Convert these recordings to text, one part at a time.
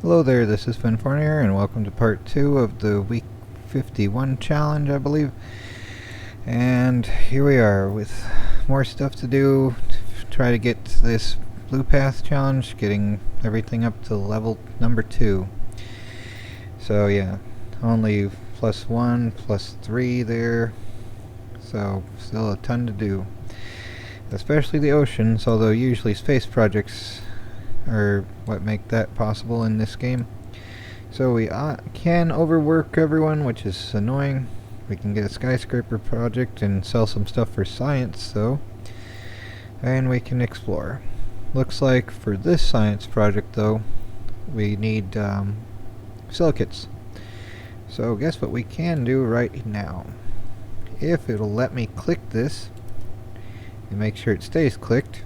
Hello there, this is Finfornier, and welcome to part 2 of the week 51 challenge, I believe. And here we are with more stuff to do to try to get this blue path challenge, getting everything up to level number 2. So yeah, only +1, +3 there, so still a ton to do. Especially the oceans, although usually space projects are what make that possible in this game. So we can overwork everyone, which is annoying. We can get a skyscraper project and sell some stuff for science, though. And we can explore. Looks like for this science project, though, we need silicates. So guess what we can do right now. If it'll let me click this, and make sure it stays clicked,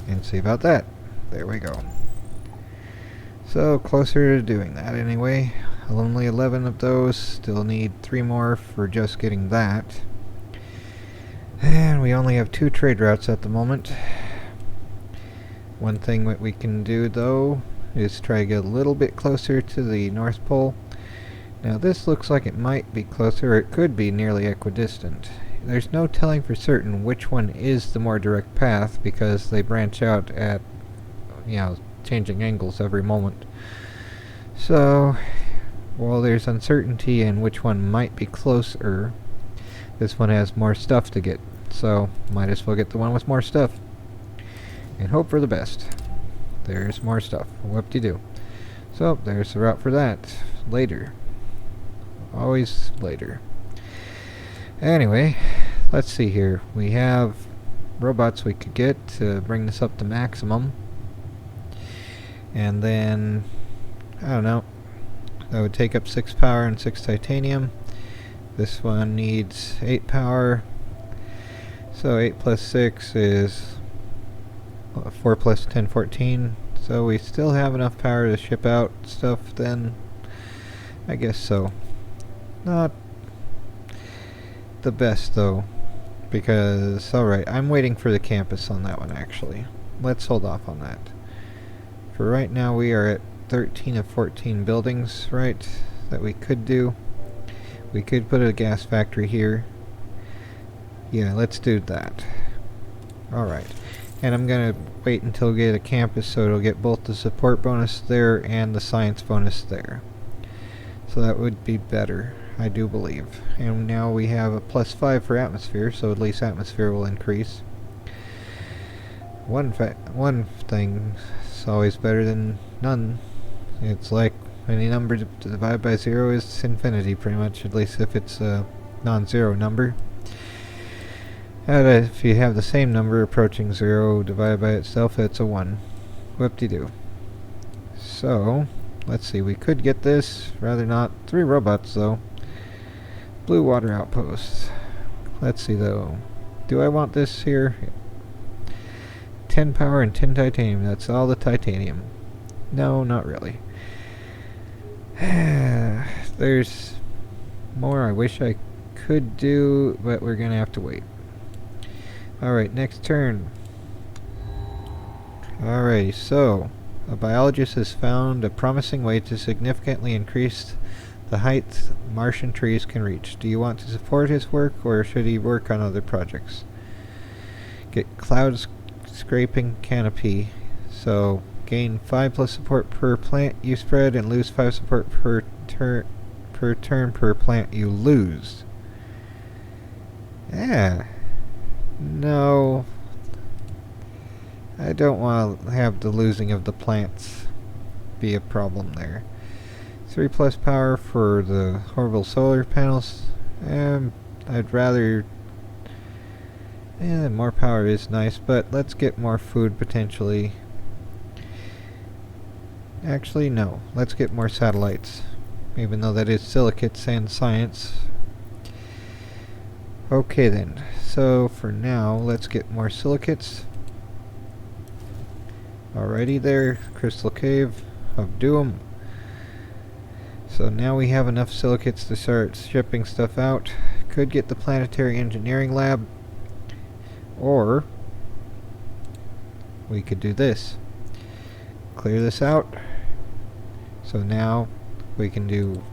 and see about that. There we go. So closer to doing that anyway. Only 11 of those. Still need 3 more for just getting that. And we only have 2 trade routes at the moment. One thing that we can do though is try to get a little bit closer to the North Pole. Now this looks like it might be closer, or it could be nearly equidistant. There's no telling for certain which one is the more direct path because they branch out at, changing angles every moment. So, while there's uncertainty in which one might be closer, this one has more stuff to get. So, might as well get the one with more stuff. And hope for the best. There's more stuff. Whoop-de-doo. So, there's the route for that. Later. Always later. Anyway, let's see here. We have robots we could get to bring this up to maximum. And then, I don't know, that would take up 6 power and 6 titanium. This one needs 8 power. So 8 plus 6 is 4 plus 10, 14. So we still have enough power to ship out stuff then. I guess so. Not the best though, because alright, I'm waiting for the campus on that one actually. Let's hold off on that. For right now we are at 13 of 14 buildings, right, that we could do. We could put a gas factory here. Yeah, let's do that. Alright, and I'm gonna wait until we get a campus so it'll get both the support bonus there and the science bonus there. So that would be better, I do believe. And now we have a +5 for atmosphere, so at least atmosphere will increase. One thing is always better than none. It's like any number divided by 0 is infinity, pretty much, at least if it's a non-zero number. And if you have the same number approaching 0 divided by itself, it's a 1. Whoop-de-doo. So, let's see, we could get this, rather not. 3 robots though. Blue water outposts. Let's see though. Do I want this here? 10 power and 10 titanium. That's all the titanium. No, not really. There's more I wish I could do, but we're gonna have to wait. Alright, next turn. Alright, so a biologist has found a promising way to significantly increase the height Martian trees can reach. Do you want to support his work, or should he work on other projects? Get cloud scraping canopy. So gain 5 plus support per plant you spread and lose 5 support per turn per plant you lose. Yeah. No. I don't want to have the losing of the plants be a problem there. 3 plus power for the orbital solar panels. I'd rather... more power is nice, but let's get more food potentially. Actually, no. Let's get more satellites. Even though that is silicates and science. Okay then. So, for now, let's get more silicates. Alrighty there. Crystal Cave of Doom. So now we have enough silicates to start shipping stuff out. Could get the planetary engineering lab. Or we could do this. Clear this out. So now we can do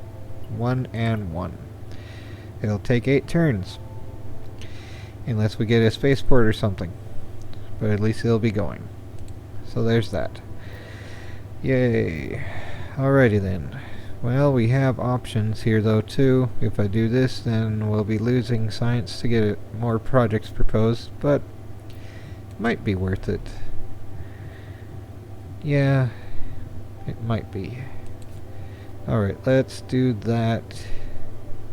1 and 1. It'll take 8 turns. Unless we get a spaceport or something. But at least it'll be going. So there's that. Yay. Alrighty then. Well, we have options here though too. If I do this, then we'll be losing science to get more projects proposed, but might be worth it. Yeah, it might be. Alright, let's do that.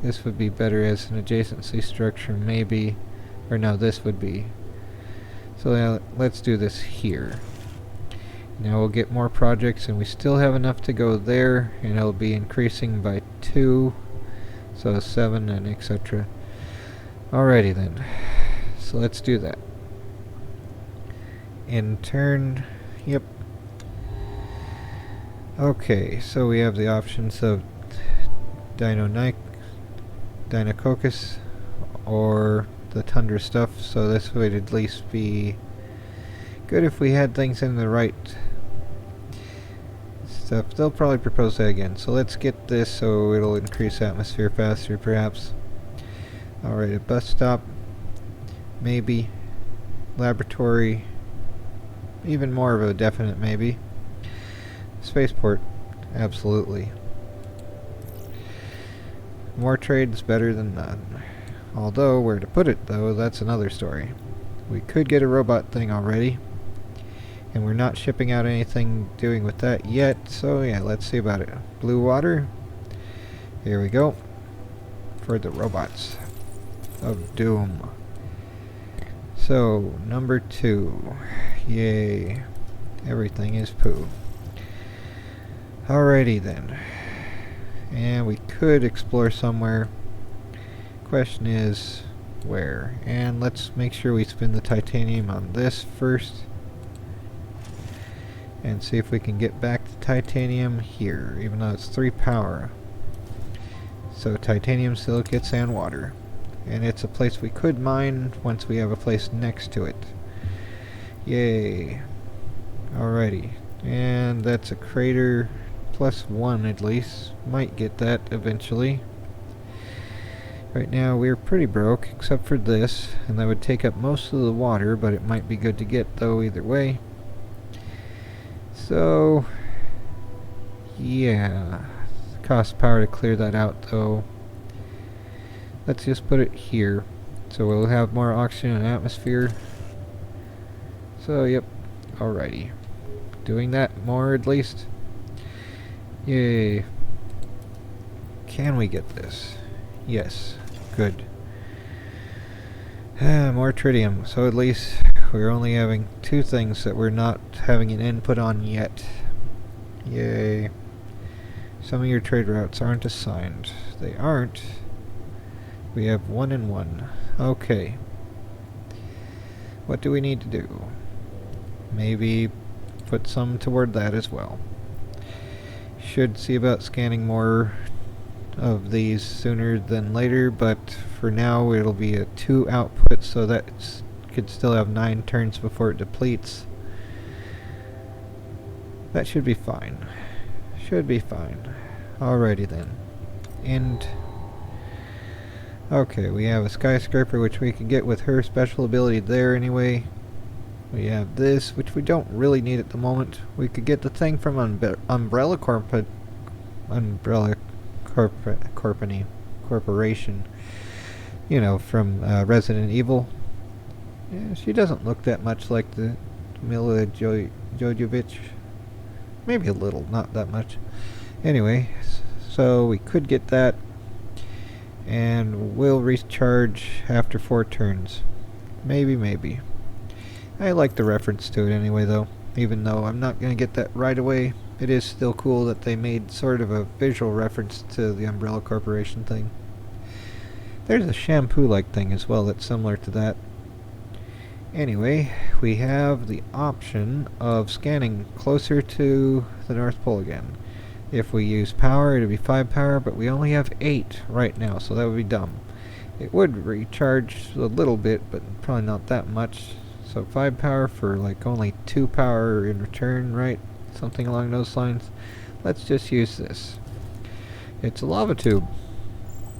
This would be better as an adjacency structure, maybe. Or no, this would be. So now let's do this here. Now we'll get more projects, and we still have enough to go there, and it'll be increasing by 2. So 7 and etc. Alrighty then. So let's do that. In turn, yep. Okay, so we have the options of Dinococcus or the Tundra stuff, so this would at least be good if we had things in the right stuff. They'll probably propose that again, so let's get this so it'll increase atmosphere faster perhaps. Alright, a bus stop, maybe. Laboratory, even more of a definite maybe. Spaceport, absolutely. More trade's better than none. Although, where to put it though, that's another story. We could get a robot thing already, and we're not shipping out anything doing with that yet, so yeah, let's see about it. Blue water, here we go, for the robots of doom. So, number 2, yay, everything is poo. Alrighty then, and we could explore somewhere. Question is where, and let's make sure we spin the titanium on this first and see if we can get back to titanium here, even though it's 3 power. So titanium, silicates, and water, and it's a place we could mine once we have a place next to it. Yay. Alrighty, and that's a crater +1 at least. Might get that eventually. Right now we're pretty broke, except for this, and that would take up most of the water, but it might be good to get though either way. So, yeah, cost power to clear that out though. Let's just put it here, so we'll have more oxygen and atmosphere. So, yep, alrighty. Doing that more at least. Yay. Can we get this? Yes. Good. More tritium. So at least we're only having 2 things that we're not having an input on yet. Yay. Some of your trade routes aren't assigned. They aren't. We have 1 and 1. Okay. What do we need to do? Maybe put some toward that as well. Should see about scanning more of these sooner than later, but for now it'll be a 2 output, so that could still have 9 turns before it depletes. That should be fine. Should be fine. Alrighty then. And okay, we have a skyscraper which we can get with her special ability there anyway. We have this, which we don't really need at the moment. We could get the thing from Umbrella Corporation. You know, from Resident Evil. Yeah, she doesn't look that much like the Mila Jovovich. Maybe a little, not that much. Anyway, so we could get that, and we'll recharge after 4 turns. Maybe. I like the reference to it anyway though, even though I'm not going to get that right away. It is still cool that they made sort of a visual reference to the Umbrella Corporation thing. There's a shampoo-like thing as well that's similar to that. Anyway, we have the option of scanning closer to the North Pole again. If we use power, it'd be 5 power, but we only have 8 right now, so that would be dumb. It would recharge a little bit, but probably not that much. So 5 power for like only 2 power in return, right? Something along those lines. let's just use this. It's a lava tube,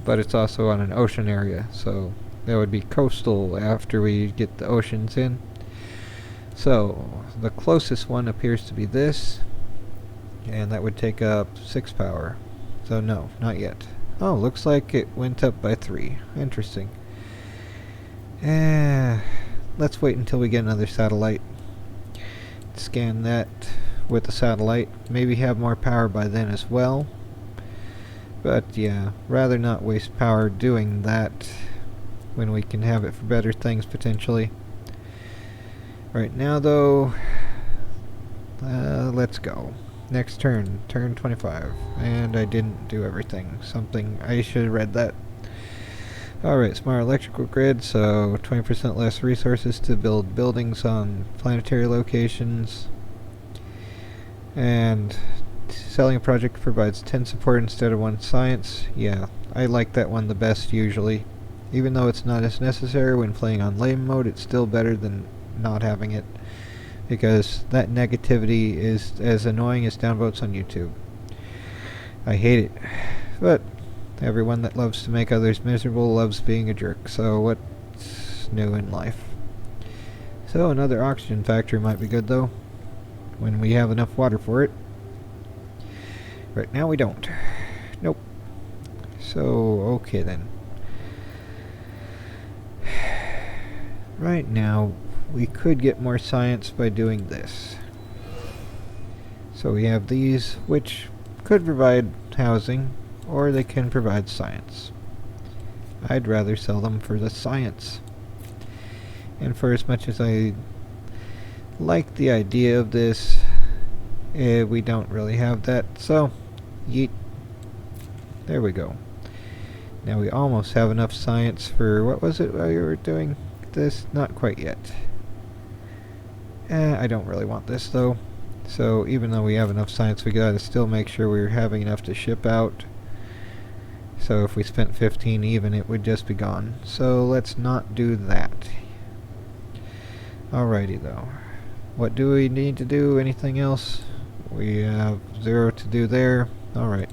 but it's also on an ocean area, so that would be coastal after we get the oceans in. So the closest one appears to be this, and that would take up 6 power. So no, not yet. Oh, looks like it went up by 3. Interesting. Let's wait until we get another satellite. Scan that with the satellite. Maybe have more power by then as well. But yeah, rather not waste power doing that when we can have it for better things potentially. Right now though, let's go. Next turn, turn 25. And I didn't do everything. I should have read that. Alright, smart electrical grid, so 20% less resources to build buildings on planetary locations. And selling a project provides 10 support instead of 1 science. Yeah, I like that one the best usually. Even though it's not as necessary when playing on lame mode, it's still better than not having it. Because that negativity is as annoying as downvotes on YouTube. I hate it. But everyone that loves to make others miserable loves being a jerk, so what's new in life? So another oxygen factory might be good though, when we have enough water for it. Right now we don't. Nope. So, okay then. Right now, we could get more science by doing this. So we have these, which could provide housing, or they can provide science. I'd rather sell them for the science. And for as much as I like the idea of this, we don't really have that, so yeet. There we go. Now we almost have enough science for, what was it while you were doing this? Not quite yet. I don't really want this though. So even though we have enough science, we gotta still make sure we're having enough to ship out. So if we spent 15 even, it would just be gone. So let's not do that. Alrighty though. What do we need to do? Anything else? We have 0 to do there. Alright.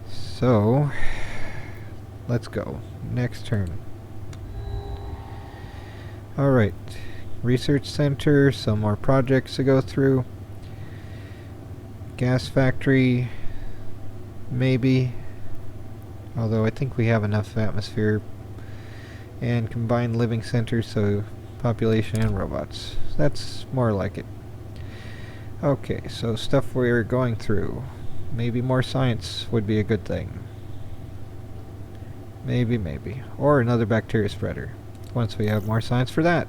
So, let's go. Next turn. Alright. Research center, some more projects to go through. Gas factory, maybe. Although I think we have enough atmosphere. And combined living center, so population and robots. That's more like it. Okay, so stuff we're going through. Maybe more science would be a good thing. Maybe. Or another bacteria spreader. Once we have more science for that.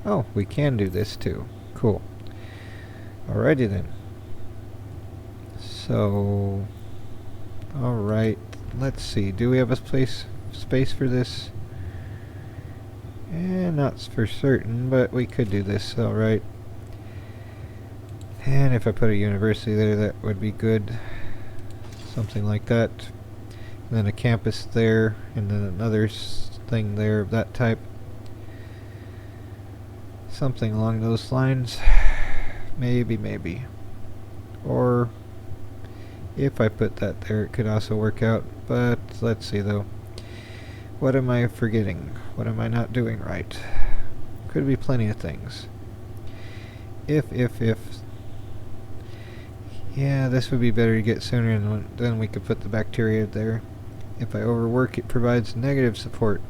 Oh, we can do this too. Cool. Alrighty then. So, alright. Let's see. Do we have a space for this? Not for certain, but we could do this. Alright. And if I put a university there, that would be good. Something like that. And then a campus there, and then another thing there of that type. Something along those lines. Maybe. Or if I put that there, it could also work out. But let's see though. What am I forgetting? What am I not doing right? Could be plenty of things. If. Yeah, this would be better to get sooner, and then we could put the bacteria there. If I overwork, it provides negative support.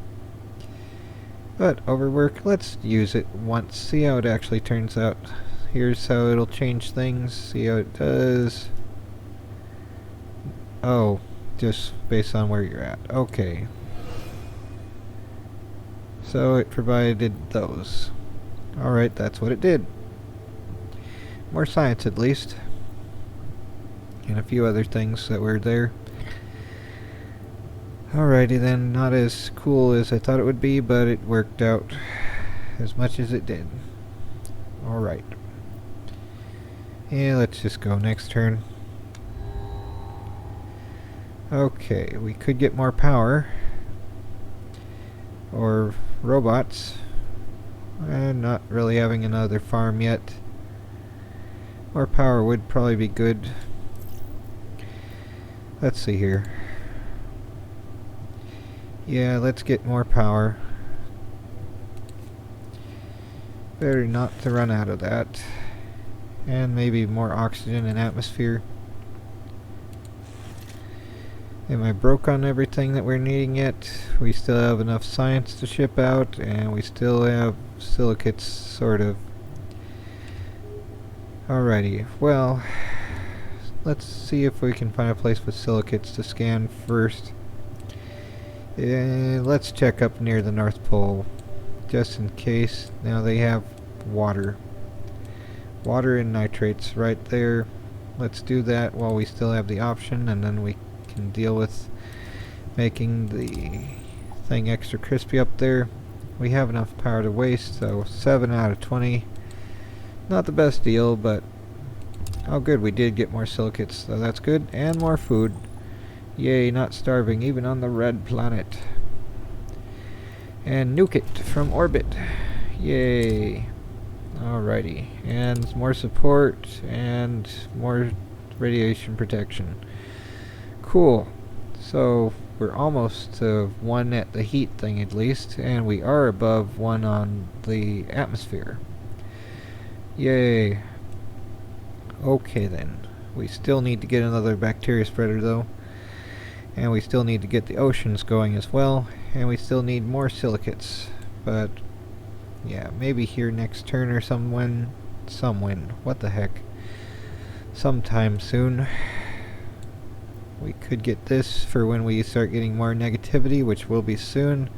But overwork, let's use it once, see how it actually turns out. Here's how it'll change things, see how it does. Oh, just based on where you're at. Okay. So it provided those. Alright, that's what it did. More science at least. And a few other things that were there. Alrighty then, not as cool as I thought it would be, but it worked out as much as it did. Alright. Yeah, let's just go next turn. Okay, we could get more power. Or robots. And not really having another farm yet. More power would probably be good. Let's see here. Yeah, let's get more power. Better not to run out of that. And maybe more oxygen and atmosphere. Am I broke on everything that we're needing yet? We still have enough science to ship out, and we still have silicates, sort of. Alrighty, well, let's see if we can find a place with silicates to scan first. Let's check up near the North Pole, just in case. Now they have water. Water and nitrates right there. Let's do that while we still have the option, and then we can deal with making the thing extra crispy up there. We have enough power to waste, so 7 out of 20. Not the best deal, but oh good, we did get more silicates, so that's good, and more food. Yay, not starving, even on the red planet. And nuke it from orbit. Yay. Alrighty, and more support, and more radiation protection. Cool. So, we're almost to 1 at the heat thing at least, and we are above 1 on the atmosphere. Yay. Okay then. We still need to get another bacteria spreader though. And we still need to get the oceans going as well. And we still need more silicates. But yeah, maybe here next turn or someone. What the heck. Sometime soon. We could get this for when we start getting more negativity, which will be soon.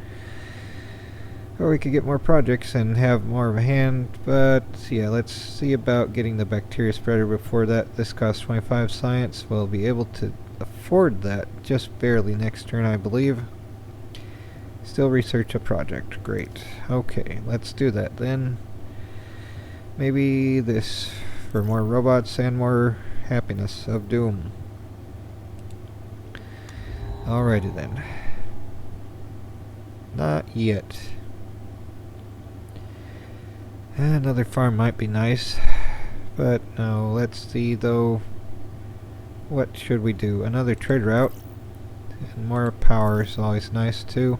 Or we could get more projects and have more of a hand, but yeah, let's see about getting the bacteria spreader before that. This costs 25 science. We'll be able to afford that just barely next turn, I believe. Still research a project. Great. Okay, let's do that then. Maybe this for more robots and more happiness of doom. Alrighty then. Not yet. Another farm might be nice, but no, let's see though. What should we do? Another trade route, and more power is always nice too.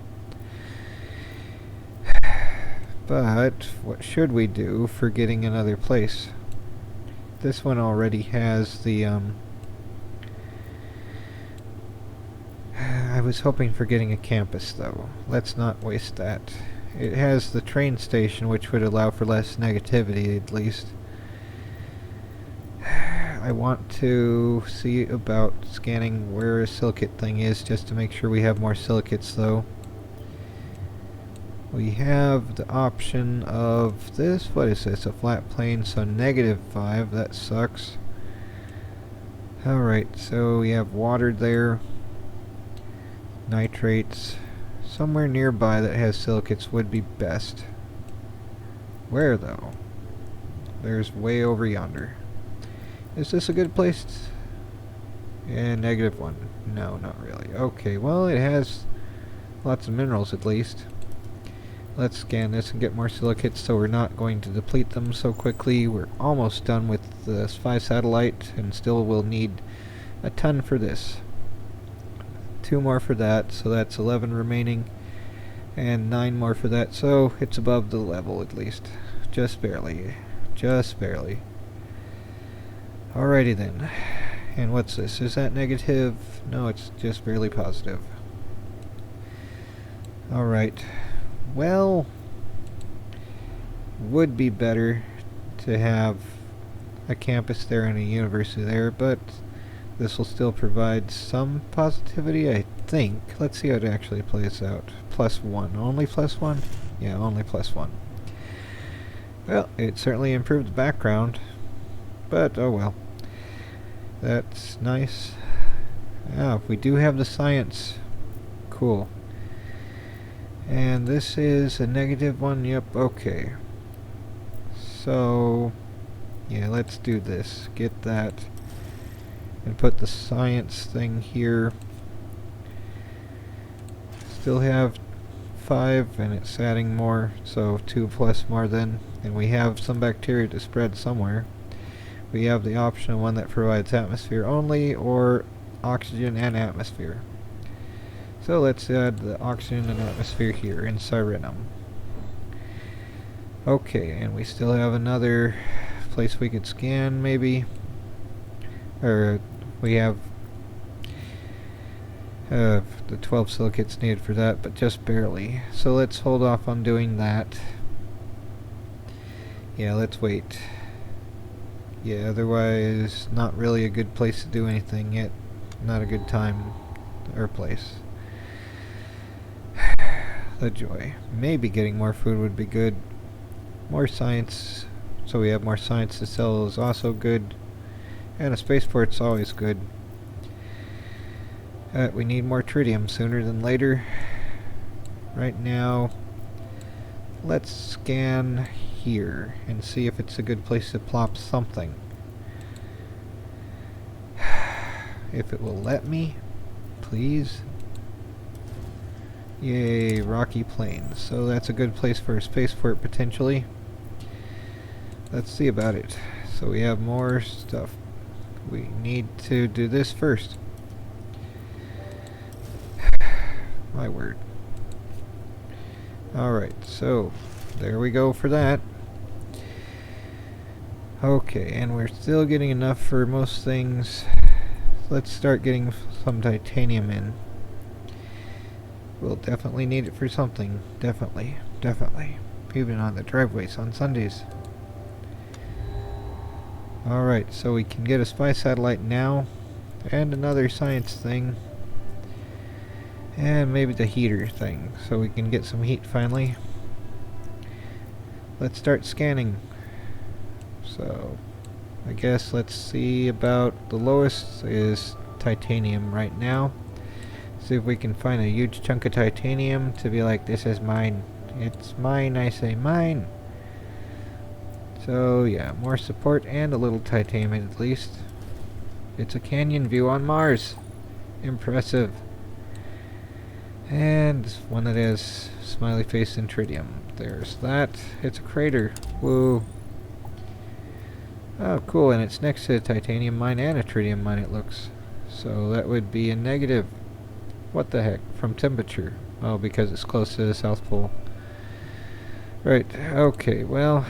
But what should we do for getting another place? This one already has the I was hoping for getting a campus though. Let's not waste that. It has the train station, which would allow for less negativity, at least. I want to see about scanning where a silicate thing is, just to make sure we have more silicates, though. We have the option of this. What is this? A flat plane, so -5. That sucks. Alright, so we have water there. Nitrates. Somewhere nearby that has silicates would be best. Where though? There's way over yonder. Is this a good place? Yeah, -1. No, not really. Okay, well it has lots of minerals at least. Let's scan this and get more silicates so we're not going to deplete them so quickly. We're almost done with the spy satellite and still will need a ton for this. 2 more for that, so that's 11 remaining, and 9 more for that, so it's above the level at least. Just barely. Just barely. Alrighty then. And what's this? Is that negative? No, it's just barely positive. Alright. Well, would be better to have a campus there and a university there, but this will still provide some positivity, I think. Let's see how it actually plays out. +1. Only +1? Yeah, only +1. Well, it certainly improved the background, but oh well. That's nice. Ah, we do have the science. Cool. And this is a -1. Yep, okay. So, yeah, let's do this. Get that. And put the science thing here. Still have 5, and it's adding more, so 2 plus more then. And we have some bacteria to spread somewhere. we have the option of one that provides atmosphere only or oxygen and atmosphere. So let's add the oxygen and atmosphere here in Sirenum. Okay, and we still have another place we could scan, maybe. Or we have the 12 silicates needed for that, but just barely. So let's hold off on doing that. Yeah, let's wait. Yeah, otherwise not really a good place to do anything yet. Not a good time or place. The joy. Maybe getting more food would be good. More science, so we have more science to sell, is also good. And a spaceport's always good. We need more tritium sooner than later. Right now, let's scan here and see if it's a good place to plop something. If it will let me, please. Yay, rocky plains. So that's a good place for a spaceport potentially. Let's see about it. So we have more stuff. We need to do this first. My word. Alright, so there we go for that. Okay, and we're still getting enough for most things. Let's start getting some titanium in. We'll definitely need it for something. Definitely. Even on the driveways on Sundays. Alright, so we can get a spy satellite now. And another science thing. And maybe the heater thing. So we can get some heat finally. Let's start scanning. So, I guess let's see about the lowest is titanium right now. See if we can find a huge chunk of titanium to be like, this is mine. It's mine, I say mine. So yeah, more support and a little titanium at least. It's a canyon view on Mars. Impressive. And one that has smiley face and tritium. There's that. It's a crater. Woo. Oh, cool, and it's next to a titanium mine and a tritium mine, it looks. So that would be a negative. What the heck? From temperature. Oh, because it's close to the South Pole. Right, okay, well,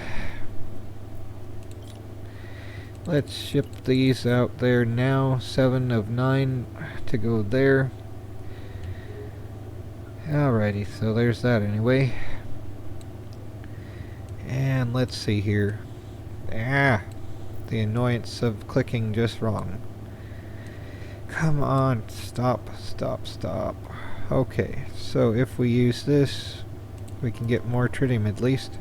let's ship these out there now. 7 of 9 to go there. Alrighty, so there's that anyway. And let's see here. The annoyance of clicking just wrong. Come on, stop. Okay, so if we use this, we can get more tritium at least.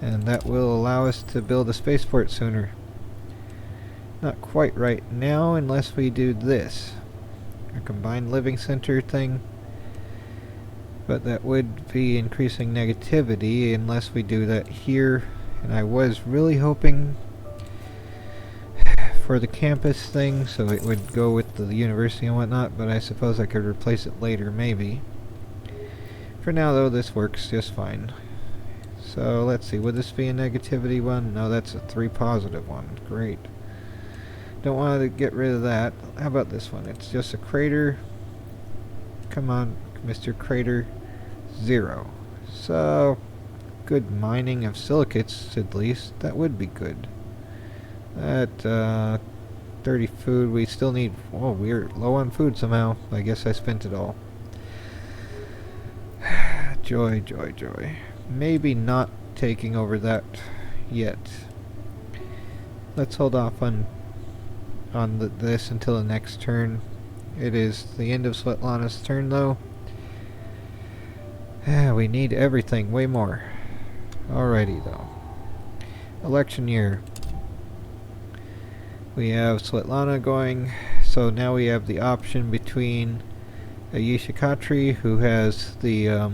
And that will allow us to build a spaceport sooner. Not quite right now unless we do this. A combined living center thing. But that would be increasing negativity unless we do that here. And I was really hoping for the campus thing, so it would go with the university and whatnot, but I suppose I could replace it later, maybe. For now, though, this works just fine. So, let's see, would this be a negativity one? No, that's a 3 positive one. Great. Don't want to get rid of that. How about this one? It's just a crater. Come on, Mr. Crater. 0. So, good mining of silicates, at least. That would be good. At 30 food, we still need... Oh, we're low on food somehow. I guess I spent it all. Joy. Maybe not taking over that yet. Let's hold off on this until the next turn. It is the end of Svetlana's turn, though. We need everything, way more. Alrighty, though. Election year. We have Svetlana going, so now we have the option between a Yishikatri, who has the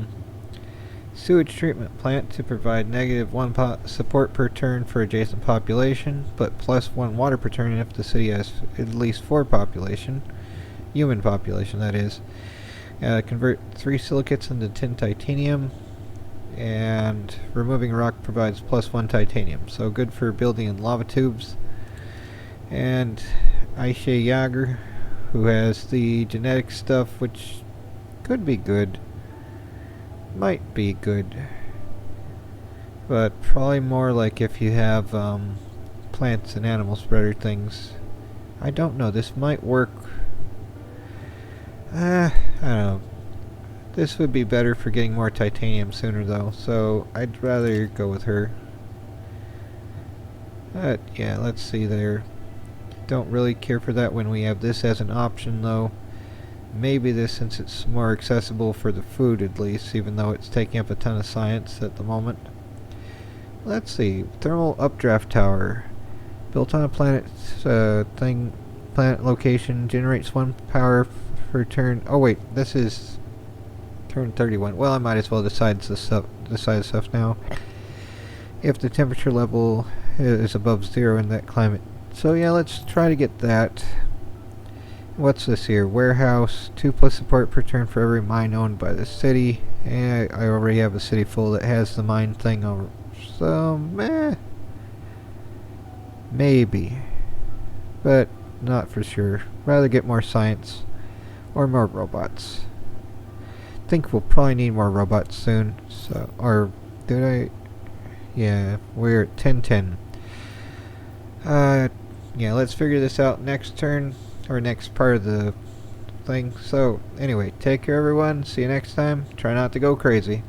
sewage treatment plant to provide -1 support per turn for adjacent population, but +1 water per turn if the city has at least 4 population. Human population, that is. Convert 3 silicates into 10 titanium. and removing a rock provides +1 titanium, so good for building in lava tubes. And Aisha Yager, who has the genetic stuff, which could be good, might be good, but probably more like if you have plants and animal spreader things. I don't know, this might work. I don't know. This would be better for getting more titanium sooner though, so I'd rather go with her. But yeah, let's see there. Don't really care for that when we have this as an option though. Maybe this, since it's more accessible for the food at least, even though it's taking up a ton of science at the moment. Let's see. Thermal updraft tower. Built on a planet planet location, generates 1 power per turn. Oh wait, this is turn 31. Well, I might as well decide stuff now. If the temperature level is above 0 in that climate. So yeah, let's try to get that. What's this here? Warehouse. 2+ support per turn for every mine owned by the city. And I already have a city full that has the mine thing over. So, maybe. But not for sure. Rather get more science. Or more robots. Think we'll probably need more robots soon. So, or did I? Yeah, we're at 10:10. Yeah, let's figure this out next turn, or next part of the thing. So, anyway, take care everyone. See you next time. Try not to go crazy.